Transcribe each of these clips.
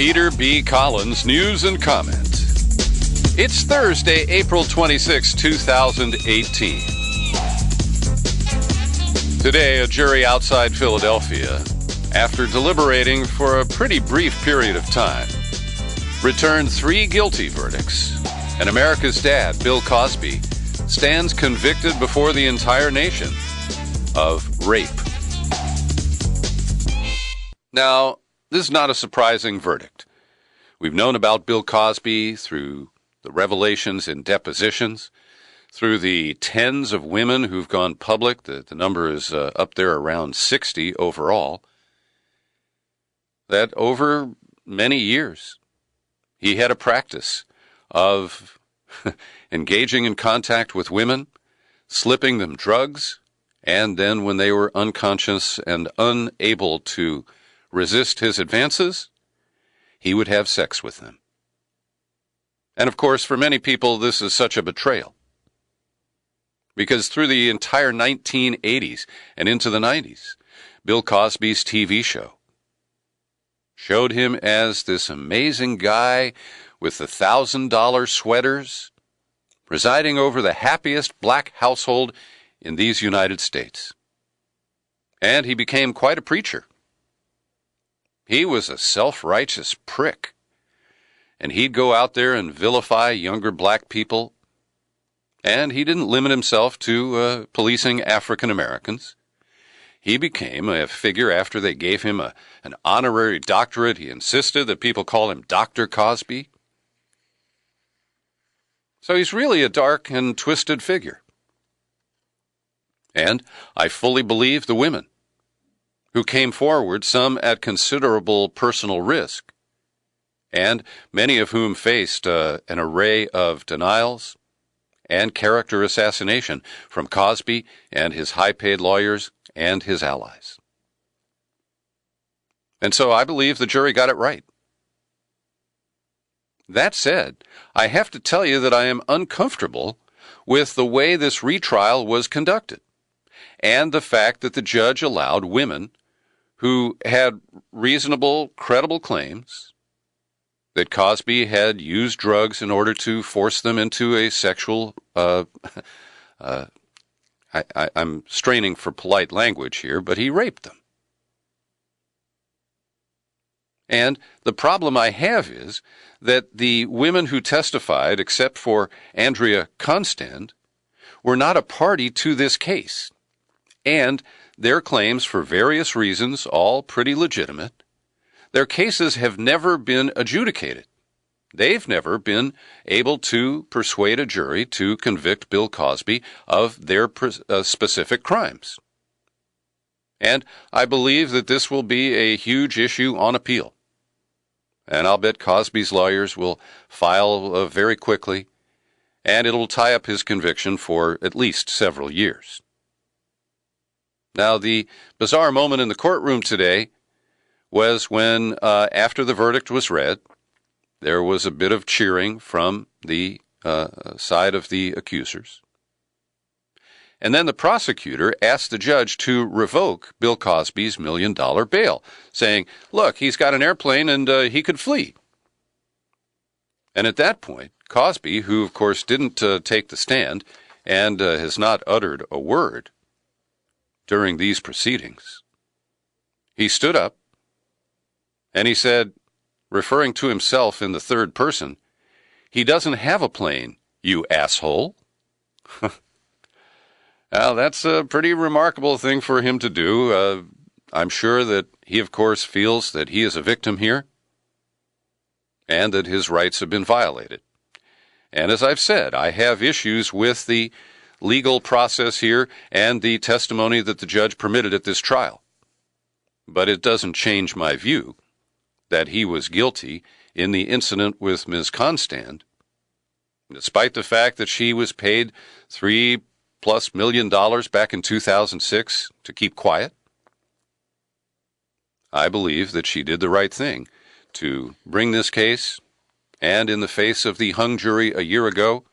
Peter B. Collins News and Comment. It's Thursday, April 26, 2018. Today, a jury outside Philadelphia, after deliberating for a pretty brief period of time, returned 3 guilty verdicts, and America's dad, Bill Cosby, stands convicted before the entire nation of rape. Now, this is not a surprising verdict. We've known about Bill Cosby through the revelations in depositions, through the tens of women who've gone public. The number is up there around 60 overall. That over many years, he had a practice of engaging in contact with women, slipping them drugs, and then when they were unconscious and unable to resist his advances, he would have sex with them. And of course, for many people, this is such a betrayal. Because through the entire 1980s and into the 90s, Bill Cosby's TV show showed him as this amazing guy with the $1,000 sweaters, presiding over the happiest black household in these United States. And he became quite a preacher. He was a self-righteous prick, and he'd go out there and vilify younger black people, and he didn't limit himself to policing African Americans. He became a figure after they gave him an honorary doctorate. He insisted that people call him Dr. Cosby. So he's really a dark and twisted figure. And I fully believe the women who came forward, some at considerable personal risk, and many of whom faced an array of denials and character assassination from Cosby and his high-paid lawyers and his allies. And so I believe the jury got it right. That said, I have to tell you that I am uncomfortable with the way this retrial was conducted, and the fact that the judge allowed women who had reasonable, credible claims that Cosby had used drugs in order to force them into a sexual, I'm straining for polite language here, but he raped them. And the problem I have is that the women who testified, except for Andrea Constand, were not a party to this case. And their claims, for various reasons, all pretty legitimate, their cases have never been adjudicated. They've never been able to persuade a jury to convict Bill Cosby of their specific crimes. And I believe that this will be a huge issue on appeal. And I'll bet Cosby's lawyers will file very quickly, and it'll tie up his conviction for at least several years. Now, the bizarre moment in the courtroom today was when, after the verdict was read, there was a bit of cheering from the side of the accusers. And then the prosecutor asked the judge to revoke Bill Cosby's $1 million bail, saying, look, he's got an airplane and he could flee. And at that point, Cosby, who of course didn't take the stand and has not uttered a word during these proceedings, he stood up and he said, referring to himself in the third person, he doesn't have a plane, you asshole. Well, that's a pretty remarkable thing for him to do. I'm sure that he, of course, feels that he is a victim here and that his rights have been violated. And as I've said, I have issues with the legal process here and the testimony that the judge permitted at this trial. But it doesn't change my view that he was guilty in the incident with Ms. Constand, despite the fact that she was paid $3+ million back in 2006 to keep quiet. I believe that she did the right thing to bring this case, and in the face of the hung jury a year ago,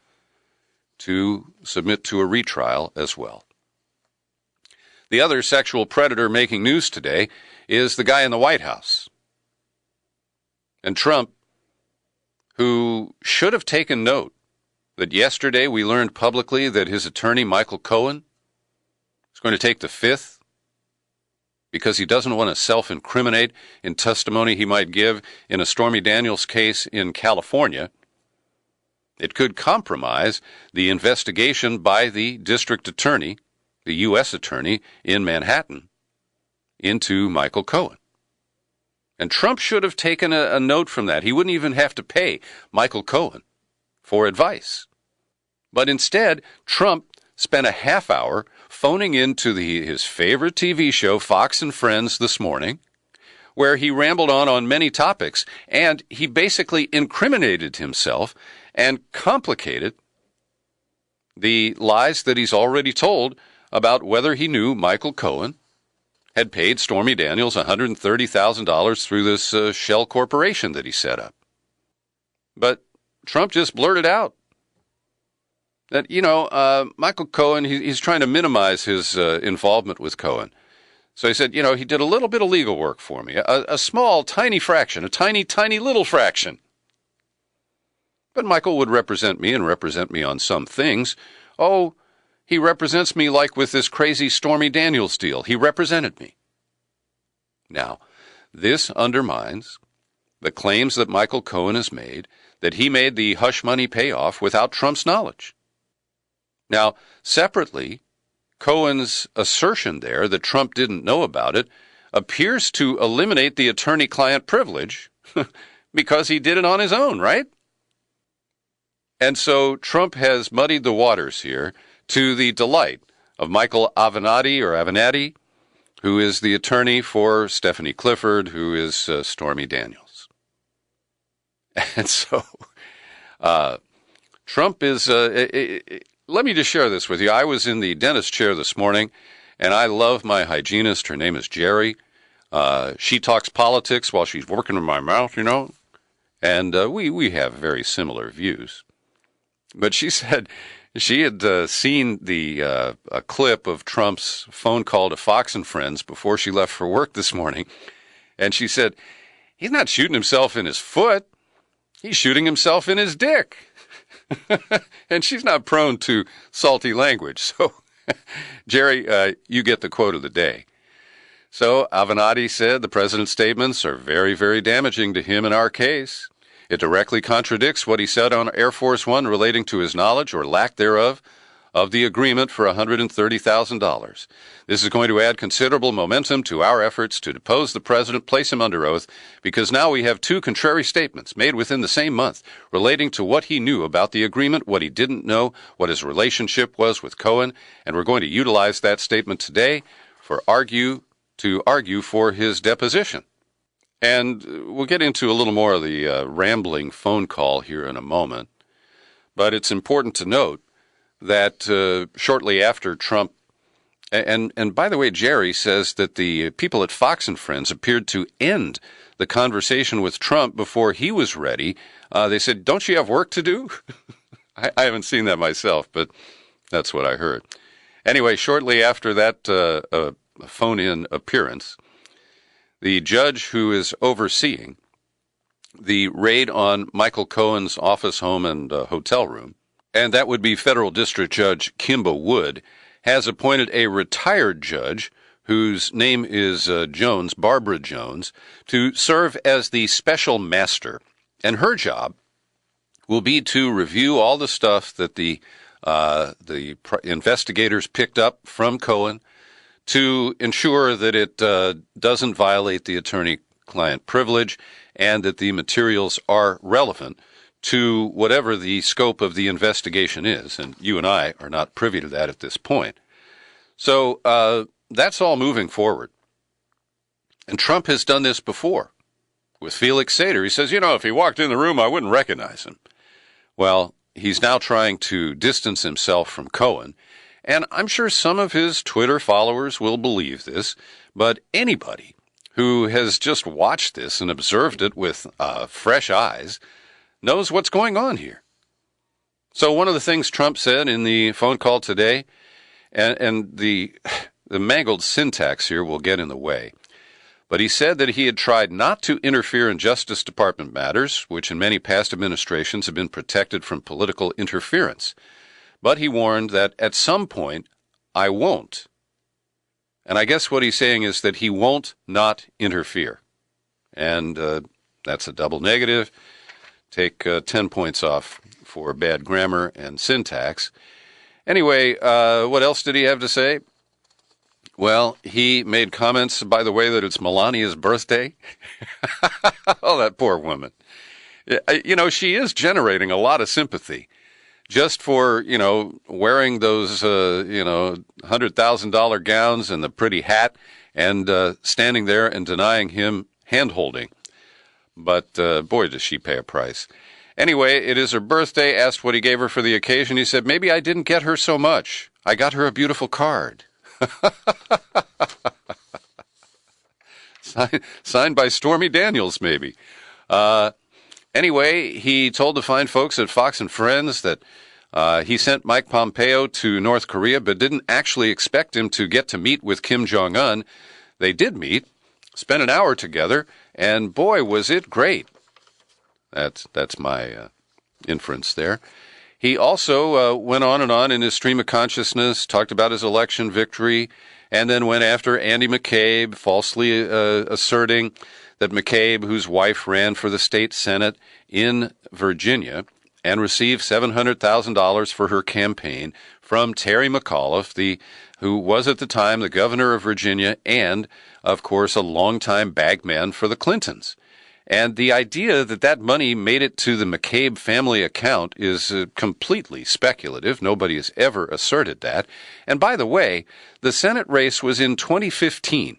to submit to a retrial as well. The other sexual predator making news today is the guy in the White House. And Trump, who should have taken note that yesterday we learned publicly that his attorney, Michael Cohen, is going to take the fifth because he doesn't want to self-incriminate in testimony he might give in a Stormy Daniels case in California. It could compromise the investigation by the district attorney, the U.S. attorney in Manhattan, into Michael Cohen. And Trump should have taken a note from that. He wouldn't even have to pay Michael Cohen for advice. But instead, Trump spent a half hour phoning into his favorite TV show, Fox and Friends, this morning, where he rambled on many topics, and he basically incriminated himself and complicated the lies that he's already told about whether he knew Michael Cohen had paid Stormy Daniels $130,000 through this shell corporation that he set up. But Trump just blurted out that, Michael Cohen, he's trying to minimize his involvement with Cohen. So he said, he did a little bit of legal work for me, a small, tiny fraction, a tiny, tiny little fraction. But Michael would represent me and represent me on some things. Oh, he represents me like with this crazy Stormy Daniels deal. He represented me. Now, this undermines the claims that Michael Cohen has made that he made the hush money payoff without Trump's knowledge. Now, separately, Cohen's assertion there that Trump didn't know about it appears to eliminate the attorney-client privilege because he did it on his own, right? And so Trump has muddied the waters here to the delight of Michael Avenatti, who is the attorney for Stephanie Clifford, who is Stormy Daniels. And so Trump is... let me just share this with you. I was in the dentist chair this morning, and I love my hygienist. Her name is Jerry. She talks politics while she's working in my mouth, and we have very similar views. But she said she had seen a clip of Trump's phone call to Fox and Friends before she left for work this morning, and she said, he's not shooting himself in his foot. He's shooting himself in his dick. And she's not prone to salty language. So, Jerry, you get the quote of the day. So, Avenatti said the president's statements are very, very damaging to him in our case. It directly contradicts what he said on Air Force One relating to his knowledge or lack thereof of the agreement for $130,000. This is going to add considerable momentum to our efforts to depose the president, place him under oath, because now we have two contrary statements made within the same month relating to what he knew about the agreement, what he didn't know, what his relationship was with Cohen, and we're going to utilize that statement today to argue for his deposition. And we'll get into a little more of the rambling phone call here in a moment, but it's important to note that shortly after Trump, and by the way, Jerry says that the people at Fox and Friends appeared to end the conversation with Trump before he was ready. They said, don't you have work to do? I haven't seen that myself, but that's what I heard. Anyway, shortly after that phone-in appearance, the judge who is overseeing the raid on Michael Cohen's office, home, and hotel room, and that would be Federal District Judge Kimba Wood, has appointed a retired judge whose name is Jones, Barbara Jones, to serve as the special master. And her job will be to review all the stuff that the investigators picked up from Cohen to ensure that it doesn't violate the attorney-client privilege and that the materials are relevant to whatever the scope of the investigation is. And you and I are not privy to that at this point. So that's all moving forward. And Trump has done this before with Felix Sater. He says, if he walked in the room, I wouldn't recognize him. Well, he's now trying to distance himself from Cohen. And I'm sure some of his Twitter followers will believe this, but anybody who has just watched this and observed it with fresh eyes knows what's going on here. So one of the things Trump said in the phone call today, and the mangled syntax here will get in the way, But he said that he had tried not to interfere in Justice Department matters, which in many past administrations have been protected from political interference. But he warned that at some point, I won't. And I guess what he's saying is that he won't not interfere. And that's a double negative. Take 10 points off for bad grammar and syntax. Anyway, what else did he have to say? Well, he made comments, by the way, that it's Melania's birthday. Oh, that poor woman. You know, she is generating a lot of sympathy just for, wearing those, $100,000 gowns and the pretty hat and standing there and denying him hand-holding. But, boy, does she pay a price. Anyway, it is her birthday. Asked what he gave her for the occasion. He said, maybe I didn't get her so much. I got her a beautiful card. Signed by Stormy Daniels, maybe. Anyway, he told the fine folks at Fox and Friends that he sent Mike Pompeo to North Korea, but didn't actually expect him to get to meet with Kim Jong-un. They did meet, spent an hour together, and boy, was it great. That's my inference there. He also went on and on in his stream of consciousness, talked about his election victory, and then went after Andy McCabe, falsely asserting that McCabe, whose wife ran for the state senate in Virginia and received $700,000 for her campaign from Terry McAuliffe, who was at the time the governor of Virginia and, of course, a longtime bagman for the Clintons. And the idea that that money made it to the McCabe family account is completely speculative. Nobody has ever asserted that. And by the way, the Senate race was in 2015.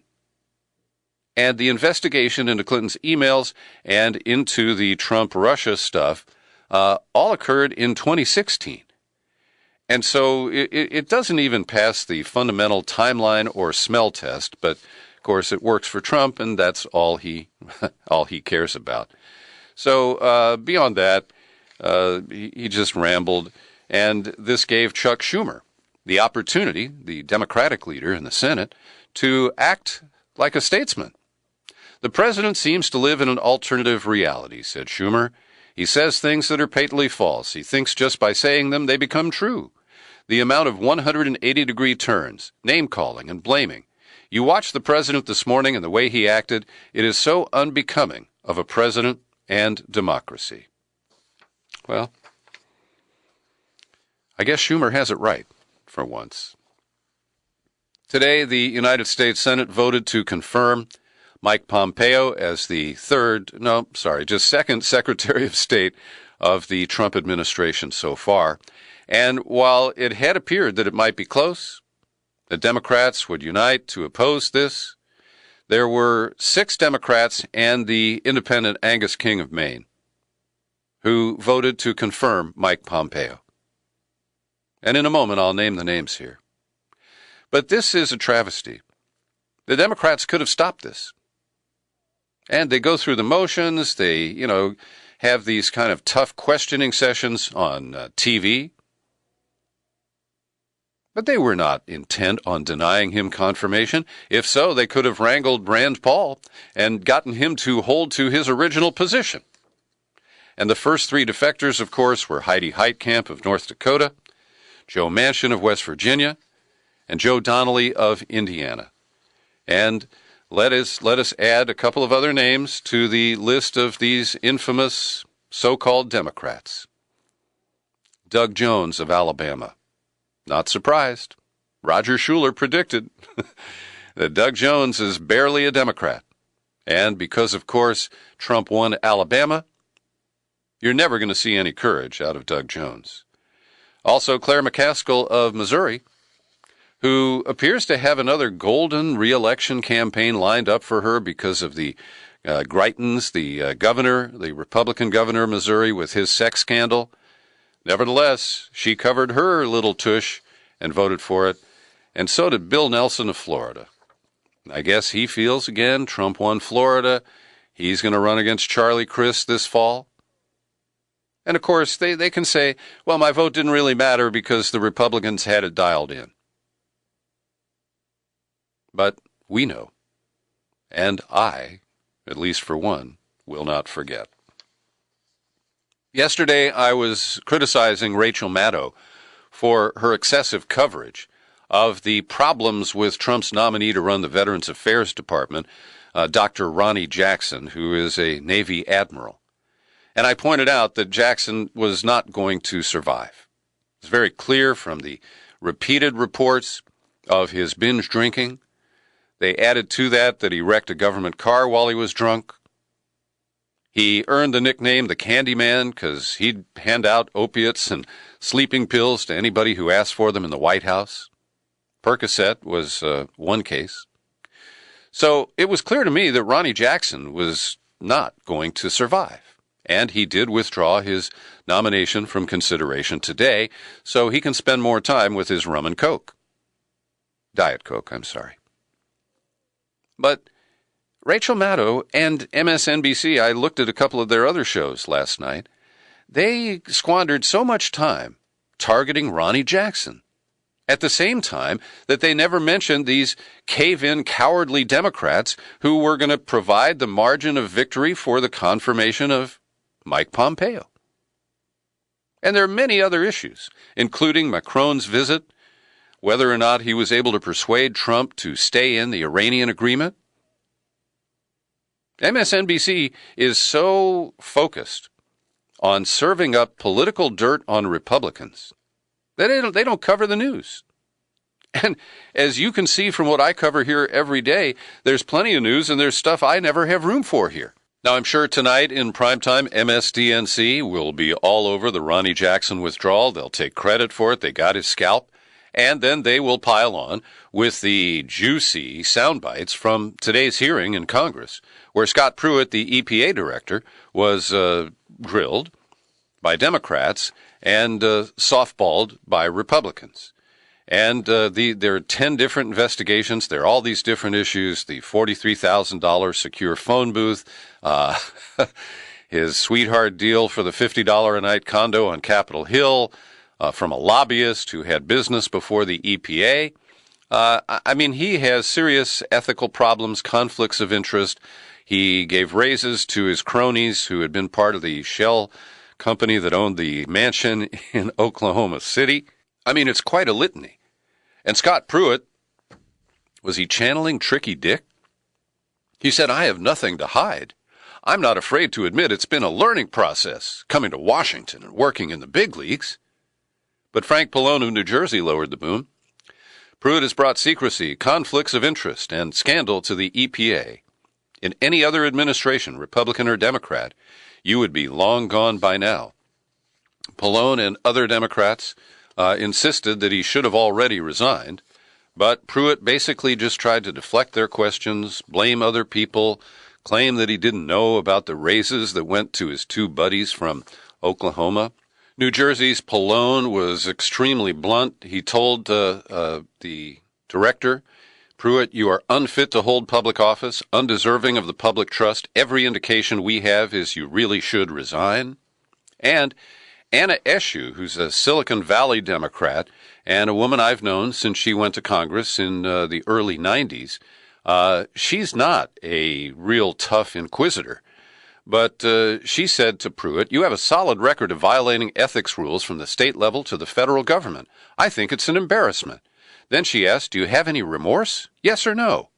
And the investigation into Clinton's emails and into the Trump-Russia stuff all occurred in 2016. And so it doesn't even pass the fundamental timeline or smell test, but of course, it works for Trump, and that's all he cares about. So beyond that, he just rambled, and this gave Chuck Schumer the opportunity, the Democratic leader in the Senate, to act like a statesman. The president seems to live in an alternative reality, said Schumer. He says things that are patently false. He thinks just by saying them, they become true. The amount of 180-degree turns, name-calling, and blaming. You watched the president this morning and the way he acted. It is so unbecoming of a president and democracy. Well, I guess Schumer has it right for once. Today, the United States Senate voted to confirm Mike Pompeo as the second Secretary of State of the Trump administration so far. And while it had appeared that it might be close, the Democrats would unite to oppose this, there were 6 Democrats and the independent Angus King of Maine who voted to confirm Mike Pompeo. And in a moment, I'll name the names here. But this is a travesty. The Democrats could have stopped this. And they go through the motions. They, have these kind of tough questioning sessions on TV. But they were not intent on denying him confirmation. If so, they could have wrangled Rand Paul and gotten him to hold to his original position. And the first 3 defectors, of course, were Heidi Heitkamp of North Dakota, Joe Manchin of West Virginia, and Joe Donnelly of Indiana. And let us add a couple of other names to the list of these infamous so-called Democrats. Doug Jones of Alabama. Not surprised. Roger Schuler predicted that Doug Jones is barely a Democrat. And because, of course, Trump won Alabama, you're never going to see any courage out of Doug Jones. Also, Claire McCaskill of Missouri, who appears to have another golden re-election campaign lined up for her because of the Greitens, the governor, the Republican governor of Missouri, with his sex scandal. Nevertheless, she covered her little tush and voted for it, and so did Bill Nelson of Florida. I guess he feels, again, Trump won Florida. He's going to run against Charlie Crist this fall. And, of course, they can say, well, my vote didn't really matter because the Republicans had it dialed in. But we know, and I, at least for one, will not forget. Yesterday, I was criticizing Rachel Maddow for her excessive coverage of the problems with Trump's nominee to run the Veterans Affairs Department, Dr. Ronny Jackson, who is a Navy admiral. And I pointed out that Jackson was not going to survive. It's very clear from the repeated reports of his binge drinking. They added to that he wrecked a government car while he was drunk. He earned the nickname the Candyman because he'd hand out opiates and sleeping pills to anybody who asked for them in the White House. Percocet was one case. So it was clear to me that Ronny Jackson was not going to survive. And he did withdraw his nomination from consideration today so he can spend more time with his rum and Coke. Diet Coke, I'm sorry. But Rachel Maddow and MSNBC, I looked at a couple of their other shows last night, they squandered so much time targeting Ronny Jackson at the same time that they never mentioned these cave-in cowardly Democrats who were going to provide the margin of victory for the confirmation of Mike Pompeo. And there are many other issues, including Macron's visit, whether or not he was able to persuade Trump to stay in the Iranian agreement. MSNBC is so focused on serving up political dirt on Republicans that they don't cover the news. And as you can see from what I cover here every day, there's plenty of news and there's stuff I never have room for here. Now, I'm sure tonight in primetime, MSDNC will be all over the Ronny Jackson withdrawal. They'll take credit for it. They got his scalp. And then they will pile on with the juicy sound bites from today's hearing in Congress, where Scott Pruitt, the EPA director, was grilled by Democrats and softballed by Republicans. And there are 10 different investigations. There are all these different issues, the $43,000 secure phone booth, his sweetheart deal for the $50 a night condo on Capitol Hill, from a lobbyist who had business before the EPA. I mean, he has serious ethical problems, conflicts of interest. He gave raises to his cronies who had been part of the shell company that owned the mansion in Oklahoma City. I mean, it's quite a litany. And Scott Pruitt, was he channeling Tricky Dick? He said, I have nothing to hide. I'm not afraid to admit it's been a learning process, coming to Washington and working in the big leagues. But Frank Pallone of New Jersey lowered the boom. Pruitt has brought secrecy, conflicts of interest, and scandal to the EPA. In any other administration, Republican or Democrat, you would be long gone by now. Pallone and other Democrats insisted that he should have already resigned, but Pruitt basically just tried to deflect their questions, blame other people, claim that he didn't know about the raises that went to his two buddies from Oklahoma. New Jersey's Pallone was extremely blunt. He told the director, Pruitt, you are unfit to hold public office, undeserving of the public trust. Every indication we have is you really should resign. And Anna Eshoo, who's a Silicon Valley Democrat and a woman I've known since she went to Congress in the early 90s, she's not a real tough inquisitor. But she said to Pruitt, you have a solid record of violating ethics rules from the state level to the federal government. I think it's an embarrassment. Then she asked, do you have any remorse? Yes or no?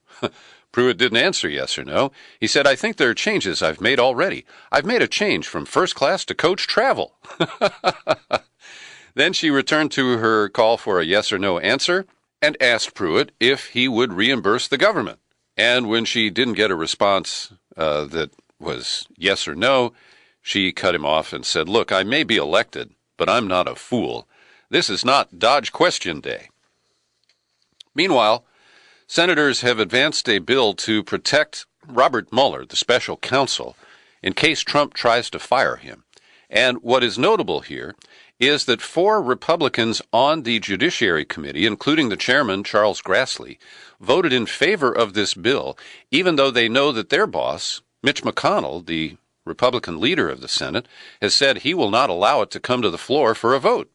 Pruitt didn't answer yes or no. He said, I think there are changes I've made already. I've made a change from first class to coach travel. Then she returned to her call for a yes or no answer and asked Pruitt if he would reimburse the government. And when she didn't get a response that was yes or no, she cut him off and said, look, I may be elected, but I'm not a fool. This is not Dodge Question Day. Meanwhile, senators have advanced a bill to protect Robert Mueller, the special counsel, in case Trump tries to fire him. And what is notable here is that 4 Republicans on the Judiciary Committee, including the chairman, Charles Grassley, voted in favor of this bill, even though they know that their boss, Mitch McConnell, the Republican leader of the Senate, has said he will not allow it to come to the floor for a vote.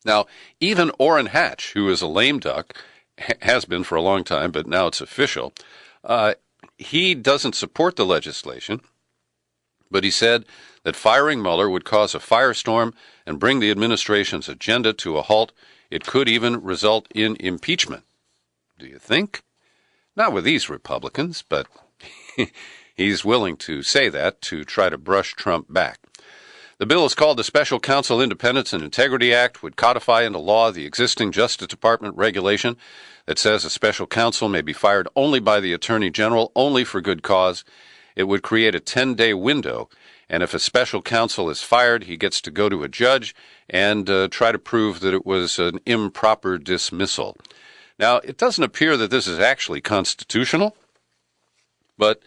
Now, even Orrin Hatch, who is a lame duck, has been for a long time, but now it's official, he doesn't support the legislation, but he said that firing Mueller would cause a firestorm and bring the administration's agenda to a halt. It could even result in impeachment. Do you think? Not with these Republicans, but he's willing to say that to try to brush Trump back. The bill is called the Special Counsel Independence and Integrity Act, would codify into law the existing Justice Department regulation that says a special counsel may be fired only by the Attorney General, only for good cause. It would create a 10-day window, and if a special counsel is fired, he gets to go to a judge and try to prove that it was an improper dismissal. Now, it doesn't appear that this is actually constitutional, but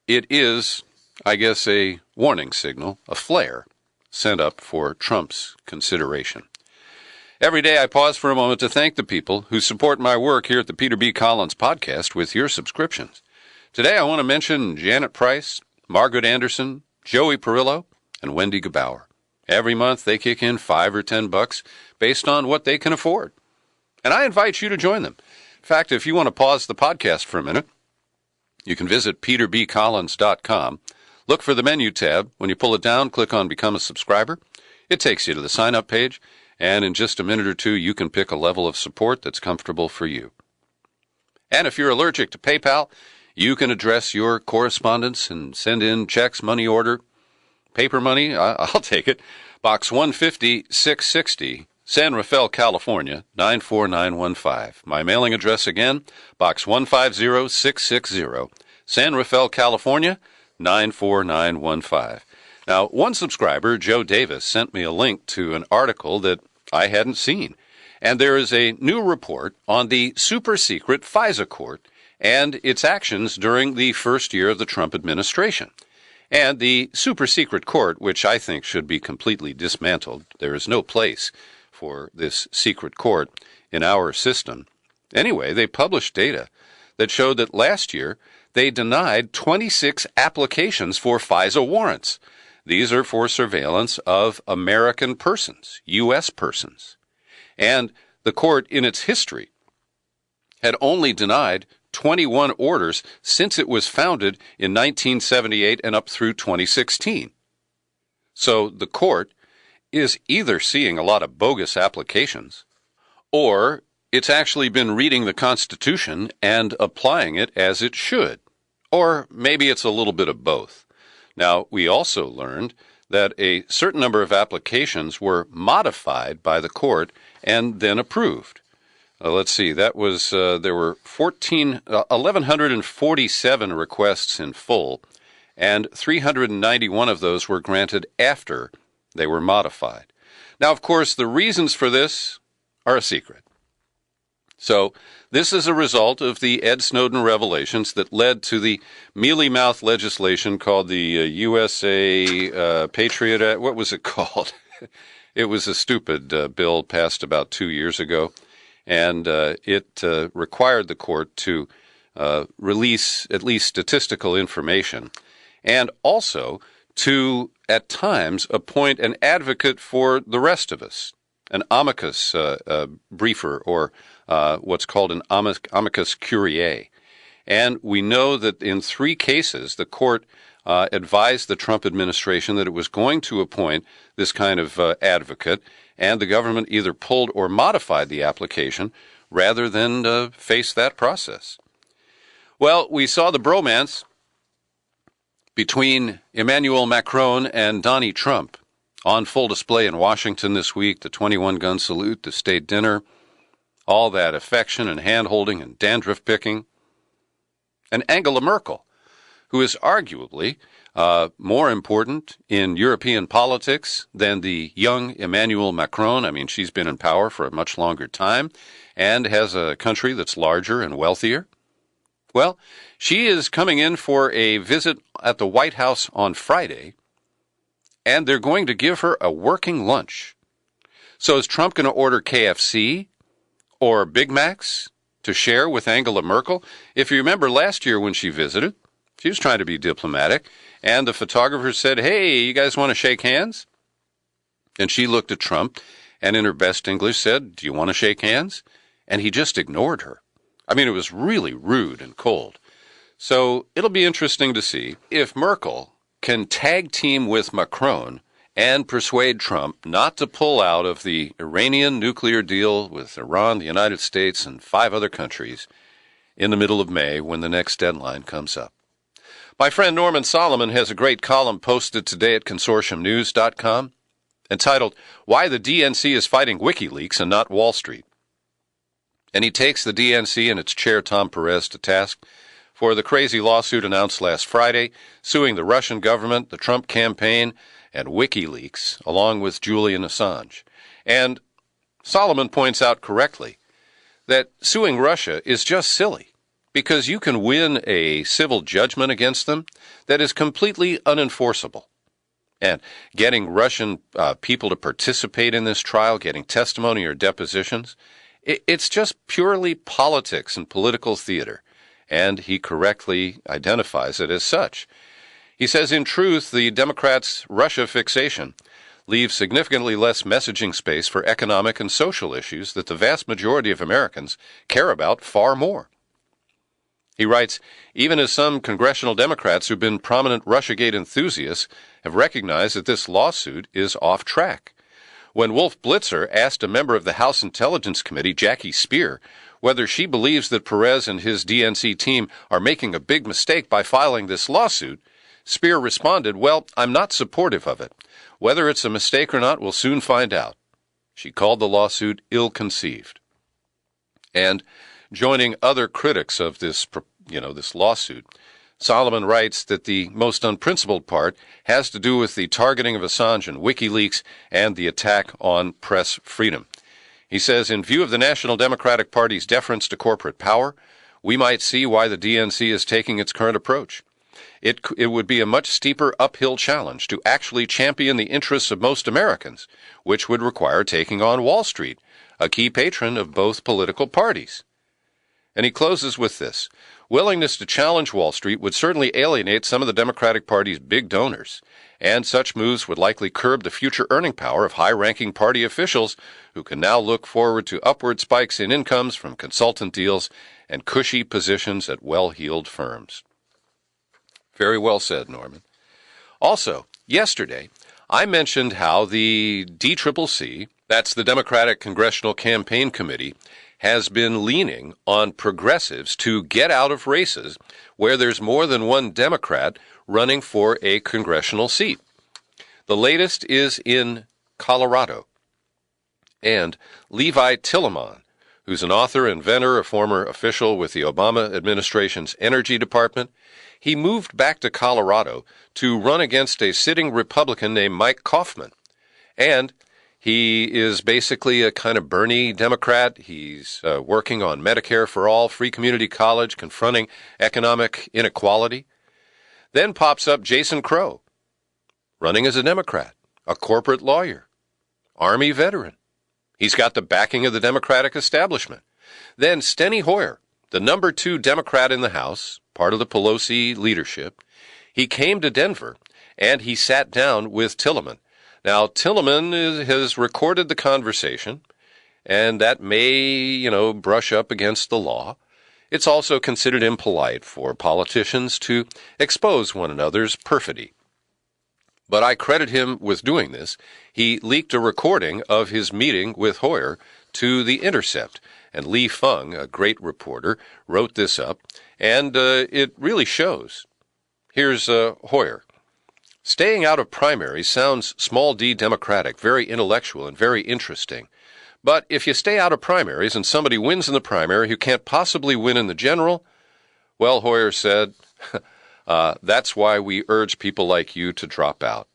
it is, I guess, a warning signal, a flare, sent up for Trump's consideration. Every day I pause for a moment to thank the people who support my work here at the Peter B. Collins Podcast with your subscriptions. Today I want to mention Janet Price, Margaret Anderson, Joey Perillo, and Wendy Gebauer. Every month they kick in $5 or $10 based on what they can afford. And I invite you to join them. In fact, if you want to pause the podcast for a minute, you can visit peterbcollins.com. Look for the menu tab. When you pull it down, click on Become a Subscriber. It takes you to the sign-up page, and in just a minute or two, you can pick a level of support that's comfortable for you. And if you're allergic to PayPal, you can address your correspondence and send in checks, money order, paper money. I'll take it. Box 150-660, San Rafael, California, 94915. My mailing address again, Box 150660, San Rafael, California, 94915. Now, one subscriber, Joe Davis, sent me a link to an article that I hadn't seen. And there is a new report on the super-secret FISA court and its actions during the first year of the Trump administration. And the super-secret court, which I think should be completely dismantled, there is no place for this secret court in our system. Anyway, they published data that showed that last year they denied 26 applications for FISA warrants. These are for surveillance of American persons, U.S. persons. And the court, in its history, had only denied 21 orders since it was founded in 1978 and up through 2016. So the court is either seeing a lot of bogus applications, or it's actually been reading the Constitution and applying it as it should. Or maybe it's a little bit of both. Now, we also learned that a certain number of applications were modified by the court and then approved. Let's see, that was, there were 1,147 requests in full, and 391 of those were granted after they were modified. Now, of course, the reasons for this are a secret. So, this is a result of the Ed Snowden revelations that led to the mealy-mouthed legislation called the USA Patriot Act. What was it called? It was a stupid bill passed about 2 years ago, and it required the court to release at least statistical information, and also to, at times, appoint an advocate for the rest of us, an amicus briefer, or what's called an amicus curiae. And we know that in 3 cases, the court advised the Trump administration that it was going to appoint this kind of advocate, and the government either pulled or modified the application rather than face that process. Well, we saw the bromance between Emmanuel Macron and Donnie Trump on full display in Washington this week, the 21-gun salute, the state dinner, all that affection and hand-holding and dandruff picking. And Angela Merkel, who is arguably more important in European politics than the young Emmanuel Macron. I mean, she's been in power for a much longer time and has a country that's larger and wealthier. Well, she is coming in for a visit at the White House on Friday, and they're going to give her a working lunch. So is Trump going to order KFC or Big Macs to share with Angela Merkel? If you remember last year when she visited, she was trying to be diplomatic, and the photographer said, "Hey, you guys want to shake hands?" And she looked at Trump and in her best English said, "Do you want to shake hands?" And he just ignored her. I mean, it was really rude and cold. So it'll be interesting to see if Merkel can tag team with Macron and persuade Trump not to pull out of the Iranian nuclear deal with Iran, the United States, and 5 other countries in the middle of May when the next deadline comes up. My friend Norman Solomon has a great column posted today at consortiumnews.com entitled, Why the DNC is Fighting WikiLeaks and Not Wall Street. And he takes the DNC and its chair, Tom Perez, to task for the crazy lawsuit announced last Friday, suing the Russian government, the Trump campaign, and WikiLeaks, along with Julian Assange. And Solomon points out correctly that suing Russia is just silly, because you can win a civil judgment against them that is completely unenforceable. And getting Russian people to participate in this trial, getting testimony or depositions, it's just purely politics and political theater. And he correctly identifies it as such. He says, in truth, the Democrats' Russia fixation leaves significantly less messaging space for economic and social issues that the vast majority of Americans care about far more. He writes, even as some congressional Democrats who've been prominent Russiagate enthusiasts have recognized that this lawsuit is off track. When Wolf Blitzer asked a member of the House Intelligence Committee, Jackie Speer, whether she believes that Perez and his DNC team are making a big mistake by filing this lawsuit, Speer responded, well, I'm not supportive of it. Whether it's a mistake or not, we'll soon find out. She called the lawsuit ill-conceived. And joining other critics of this lawsuit, Solomon writes that the most unprincipled part has to do with the targeting of Assange and WikiLeaks and the attack on press freedom. He says, in view of the National Democratic Party's deference to corporate power, we might see why the DNC is taking its current approach. It would be a much steeper uphill challenge to actually champion the interests of most Americans, which would require taking on Wall Street, a key patron of both political parties. And he closes with this. Willingness to challenge Wall Street would certainly alienate some of the Democratic Party's big donors, and such moves would likely curb the future earning power of high-ranking party officials who can now look forward to upward spikes in incomes from consultant deals and cushy positions at well-heeled firms. Very well said, Norman. Also, yesterday, I mentioned how the DCCC, that's the Democratic Congressional Campaign Committee, has been leaning on progressives to get out of races where there's more than one Democrat running for a congressional seat. The latest is in Colorado. And Levi Tillemann, who's an author, inventor, a former official with the Obama administration's Energy Department, he moved back to Colorado to run against a sitting Republican named Mike Kaufman. And he is basically a kind of Bernie Democrat. He's working on Medicare for all, free community college, confronting economic inequality. Then pops up Jason Crow, running as a Democrat, a corporate lawyer, Army veteran. He's got the backing of the Democratic establishment. Then Steny Hoyer, the number 2 Democrat in the House, part of the Pelosi leadership. He came to Denver, and he sat down with Tillemann. Now, Tillemann has recorded the conversation, and that may, brush up against the law. It's also considered impolite for politicians to expose one another's perfidy. But I credit him with doing this. He leaked a recording of his meeting with Hoyer to The Intercept, and Lee Fung, a great reporter, wrote this up, and it really shows. Here's Hoyer. Staying out of primaries sounds small d democratic, very intellectual and very interesting. But if you stay out of primaries and somebody wins in the primary who can't possibly win in the general, well, Hoyer said, that's why we urge people like you to drop out.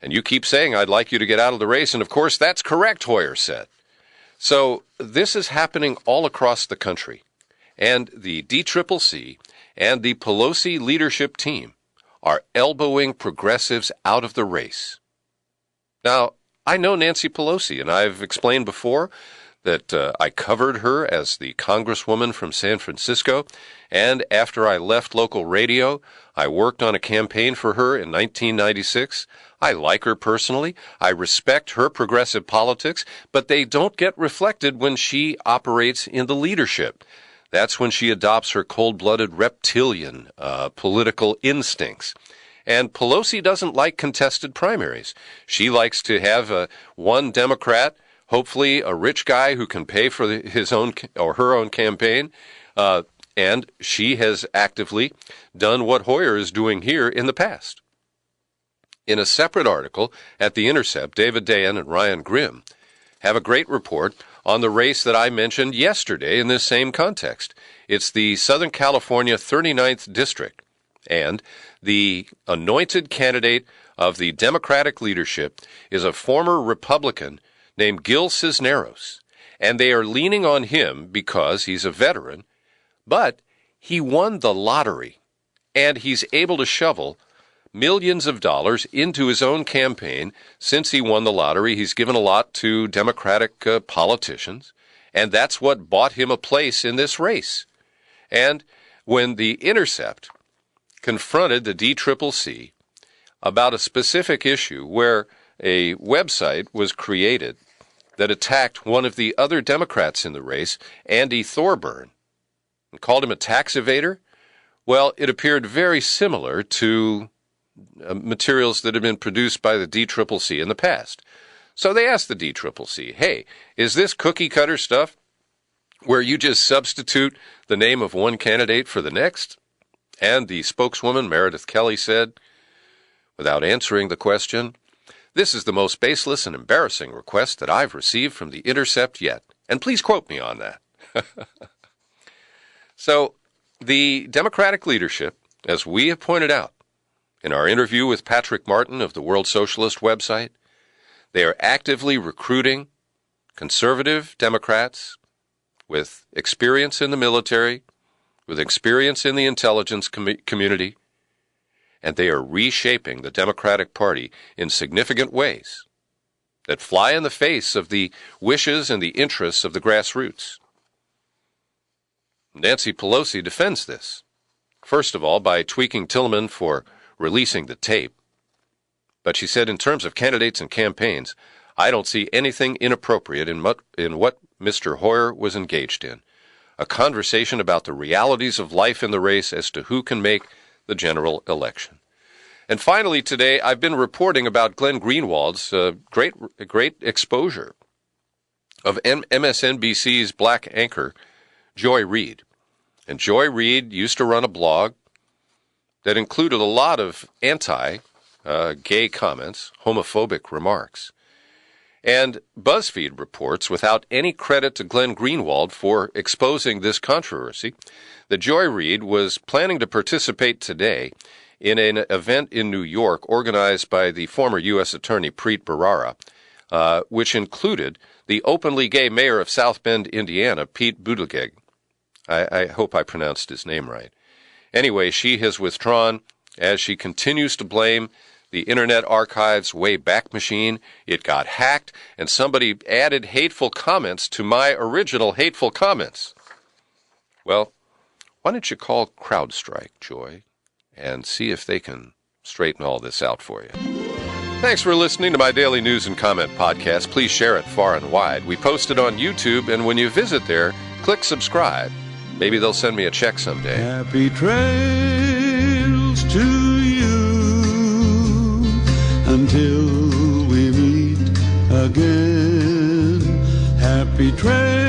And you keep saying, I'd like you to get out of the race, and of course that's correct, Hoyer said. So this is happening all across the country. And the DCCC and the Pelosi leadership team are elbowing progressives out of the race. Now, I know Nancy Pelosi, and I've explained before that I covered her as the congresswoman from San Francisco, and after I left local radio, I worked on a campaign for her in 1996. I like her personally. I respect her progressive politics, but they don't get reflected when she operates in the leadership. That's when she adopts her cold-blooded reptilian political instincts. And Pelosi doesn't like contested primaries. She likes to have one Democrat, hopefully a rich guy who can pay for his own or her own campaign. And she has actively done what Hoyer is doing here in the past. In a separate article at The Intercept, David Dayen and Ryan Grimm have a great report on the race that I mentioned yesterday in this same context. It's the Southern California 39th District, and the anointed candidate of the Democratic leadership is a former Republican named Gil Cisneros, and they are leaning on him because he's a veteran, but he won the lottery, and he's able to shovel millions of dollars into his own campaign. Since he won the lottery, he's given a lot to Democratic politicians, and that's what bought him a place in this race. And when The Intercept confronted the DCCC about a specific issue where a website was created that attacked one of the other Democrats in the race, Andy Thorburn, and called him a tax evader, well, it appeared very similar to materials that had been produced by the DCCC in the past. So they asked the DCCC, hey, is this cookie-cutter stuff where you just substitute the name of one candidate for the next? And the spokeswoman, Meredith Kelly, said, without answering the question, this is the most baseless and embarrassing request that I've received from The Intercept yet. And please quote me on that. So the Democratic leadership, as we have pointed out in our interview with Patrick Martin of the World Socialist website, they are actively recruiting conservative Democrats with experience in the military, with experience in the intelligence community, and they are reshaping the Democratic Party in significant ways that fly in the face of the wishes and the interests of the grassroots. Nancy Pelosi defends this, first of all, by tweaking Tillman for releasing the tape. But she said, in terms of candidates and campaigns, I don't see anything inappropriate in what Mr. Hoyer was engaged in, a conversation about the realities of life in the race as to who can make the general election. And finally today, I've been reporting about Glenn Greenwald's great exposure of MSNBC's black anchor, Joy Reid. And Joy Reid used to run a blog that included a lot of anti-gay comments, homophobic remarks. And BuzzFeed reports, without any credit to Glenn Greenwald for exposing this controversy, that Joy Reid was planning to participate today in an event in New York organized by the former U.S. Attorney Preet Bharara, which included the openly gay mayor of South Bend, Indiana, Pete Buttigieg. I hope I pronounced his name right. Anyway, she has withdrawn as she continues to blame the Internet Archive's Wayback Machine. It got hacked, and somebody added hateful comments to my original hateful comments. Well, why don't you call CrowdStrike, Joy, and see if they can straighten all this out for you. Thanks for listening to my daily news and comment podcast. Please share it far and wide. We post it on YouTube, and when you visit there, click subscribe. Maybe they'll send me a check someday. Happy trails to you until we meet again. Happy trails.